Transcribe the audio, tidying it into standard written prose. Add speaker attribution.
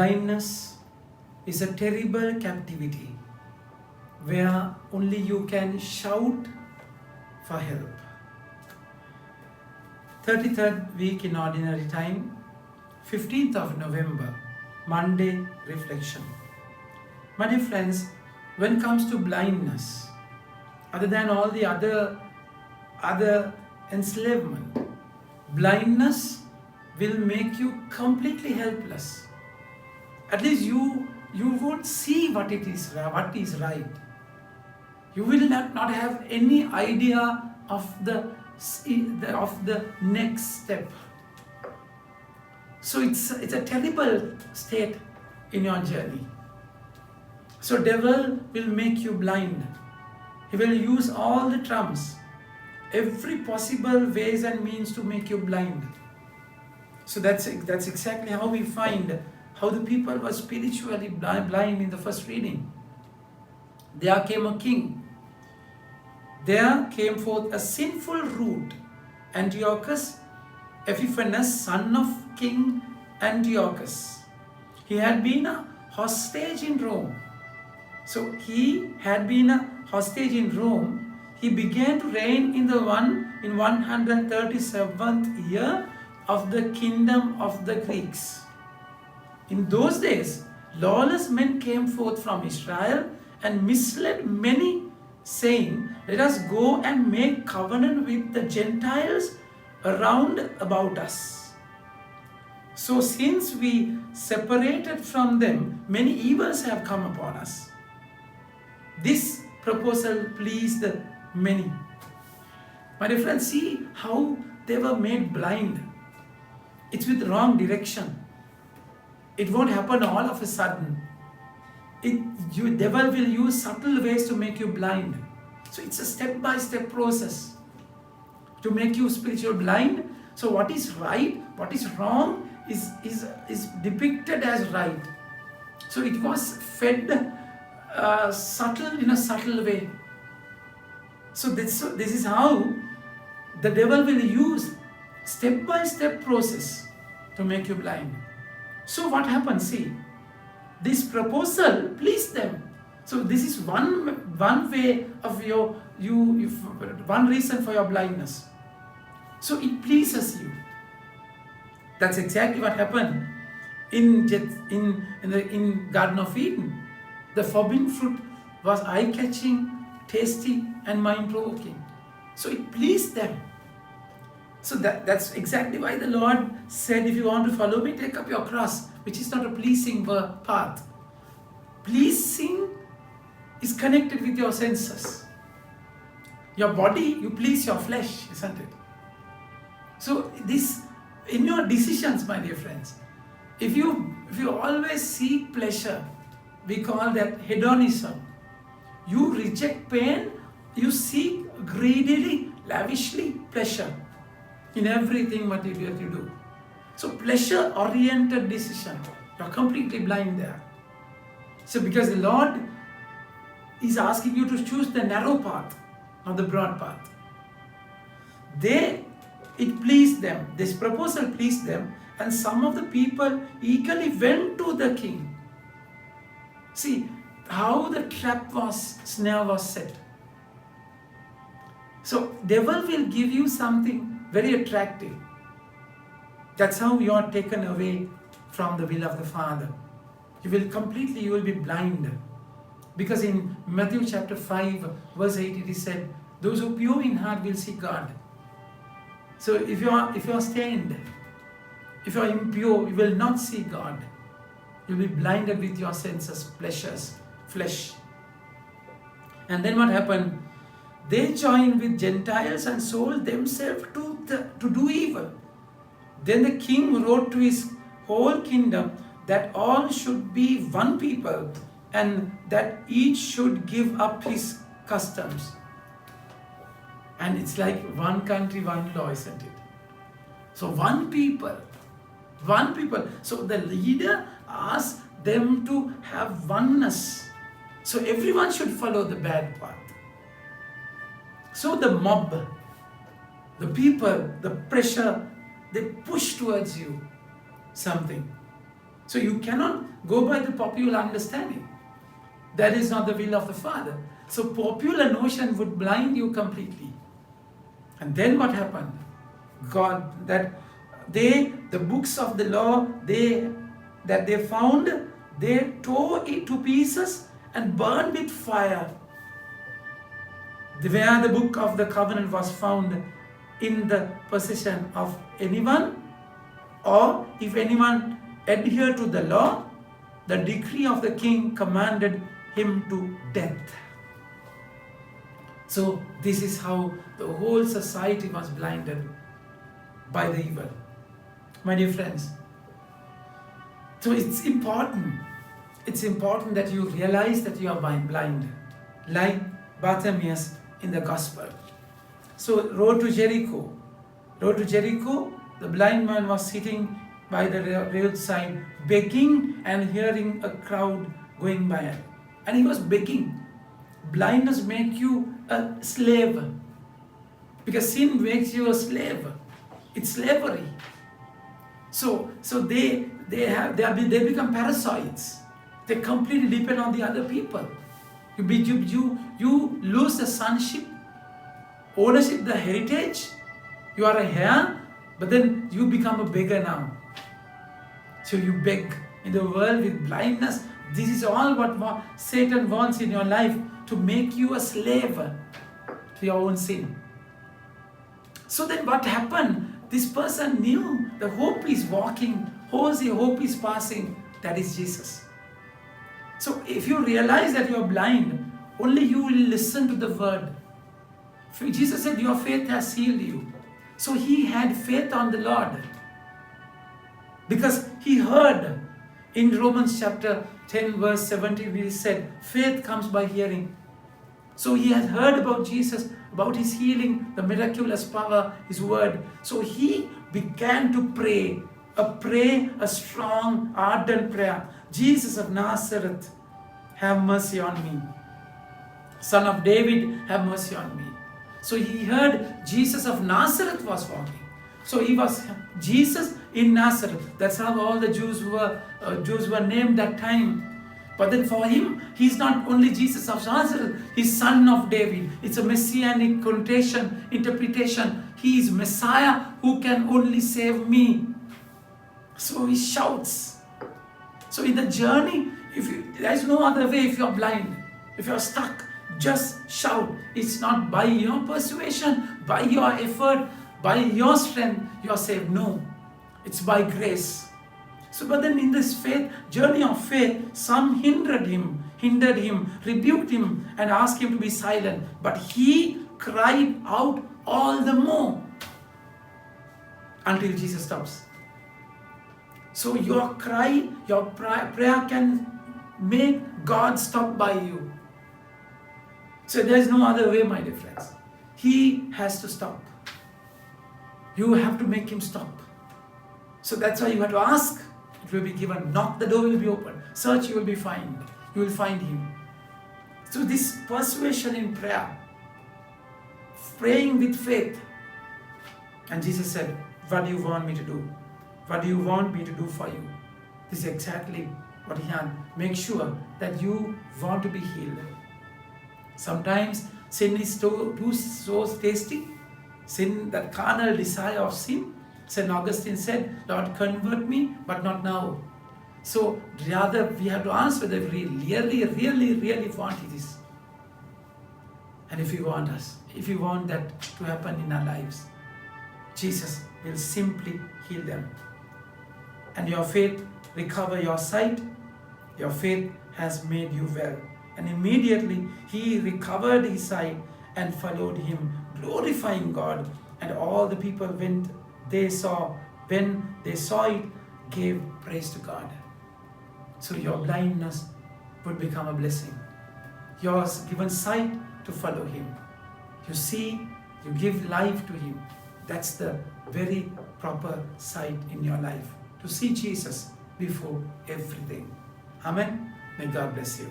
Speaker 1: Blindness is a terrible captivity where only you can shout for help. 33rd week in ordinary time, 15th of November, Monday reflection. My dear friends, when it comes to blindness, other than all the other enslavement, blindness will make you completely helpless. At least you won't see what is right. You will not have any idea of the next step. So it's a terrible state in your journey. So devil will make you blind. He will use all the trumps, every possible ways and means to make you blind. So that's exactly how we find how the people were spiritually blind in the first reading. There came a king. There came forth a sinful root, Antiochus Epiphanes, son of King Antiochus. He had been a hostage in Rome. So he had been a hostage in Rome. He began to reign in 137th year of the kingdom of the Greeks. In those days, lawless men came forth from Israel and misled many, saying, "Let us go and make covenant with the Gentiles around about us." So since we separated from them, many evils have come upon us. This proposal pleased many. My dear friends, see how they were made blind. It's with wrong direction. It won't happen all of a sudden. Devil will use subtle ways to make you blind. So it's a step-by-step process to make you spiritual blind. So what is right, what is wrong is depicted as right. So it was fed subtle in a subtle way. So this is how the devil will use step-by-step process to make you blind. So what happens? See, this proposal pleased them. So this is one way of one reason for your blindness. So it pleases you. That's exactly what happened in Garden of Eden. The forbidden fruit was eye-catching, tasty, and mind-provoking. So it pleased them. So that's exactly why the Lord said, if you want to follow me, take up your cross, which is not a pleasing path. Pleasing is connected with your senses. Your body, you please your flesh, isn't it? So this, in your decisions, my dear friends, if you always seek pleasure, we call that hedonism. You reject pain, you seek greedily, lavishly pleasure in everything what you do. So pleasure-oriented decision, you're completely blind there. So because the Lord is asking you to choose the narrow path, not the broad path. It pleased them, this proposal pleased them, and some of the people eagerly went to the king. See how the snare was set. So devil will give you something very attractive. That's how you are taken away from the will of the Father. You will be blind. Because in Matthew chapter 5 verse 8 it is said, those who are pure in heart will see God. So if you are stained, if you are impure, you will not see God. You will be blinded with your senses, pleasures, flesh. And then what happened? They joined with Gentiles and sold themselves to do evil. Then the king wrote to his whole kingdom that all should be one people and that each should give up his customs. And it's like one country, one law, isn't it? So one people. So the leader asked them to have oneness. So everyone should follow the bad path. So the mob, the people, the pressure, they push towards you something. So you cannot go by the popular understanding. That is not the will of the Father. So popular notion would blind you completely. And then what happened? God, that the books of the law, that they found, they tore it to pieces and burned with fire. Where the book of the covenant was found in the possession of anyone, or if anyone adhered to the law, the decree of the king commanded him to death. So this is how the whole society was blinded by the evil. My dear friends, so it's important that you realize that you are blind, like Bartimaeus in the gospel. So road to Jericho, the blind man was sitting by the roadside begging and hearing a crowd going by, and he was begging. Blindness makes you a slave, because sin makes you a slave. It's slavery. So they become parasites. They completely depend on the other people. You lose the sonship, ownership, the heritage. You are a heir, but then you become a beggar now. So you beg in the world with blindness. This is all what Satan wants in your life, to make you a slave to your own sin. So then what happened? This person knew the hope is walking, hope is passing, that is Jesus. So if you realize that you are blind, only you will listen to the word. Jesus said, your faith has healed you. So he had faith on the Lord, because he heard in Romans chapter 10 verse 17, he said, faith comes by hearing. So he had heard about Jesus, about his healing, the miraculous power, his word. So he began to pray a strong, ardent prayer. Jesus of Nazareth, have mercy on me. Son of David, have mercy on me. So he heard Jesus of Nazareth was walking. So he was Jesus in Nazareth. That's how all the Jews were named that time. But then for him, he's not only Jesus of Nazareth, he's Son of David. It's a messianic connotation, interpretation. He is Messiah who can only save me. So he shouts. So in the journey, there is no other way. If you're blind, if you're stuck, just shout. It's not by your persuasion, by your effort, by your strength, you are saved. No, it's by grace. So, but then in this journey of faith, some hindered him, rebuked him, and asked him to be silent. But he cried out all the more until Jesus stops. So your cry, your prayer can make God stop by you. So there is no other way, my dear friends. He has to stop. You have to make him stop. So that's why you have to ask. It will be given. Knock, the door will be open. Search, you will be found. You will find him. So this persuasion in prayer, praying with faith. And Jesus said, what do you want me to do? What do you want me to do for you? This is exactly what he had. Make sure that you want to be healed. Sometimes sin is so tasty. Sin, that carnal desire of sin. St. Augustine said, Lord, convert me, but not now. So rather we have to ask whether we really want this. And if you want that to happen in our lives, Jesus will simply heal them. And your faith recover your sight. Your faith has made you well. And immediately he recovered his sight and followed him, glorifying God. And all the people when they saw it, gave praise to God. So your blindness would become a blessing. Your given sight to follow him. You see, you give life to him. That's the very proper sight in your life. To see Jesus before everything. Amen. May God bless you.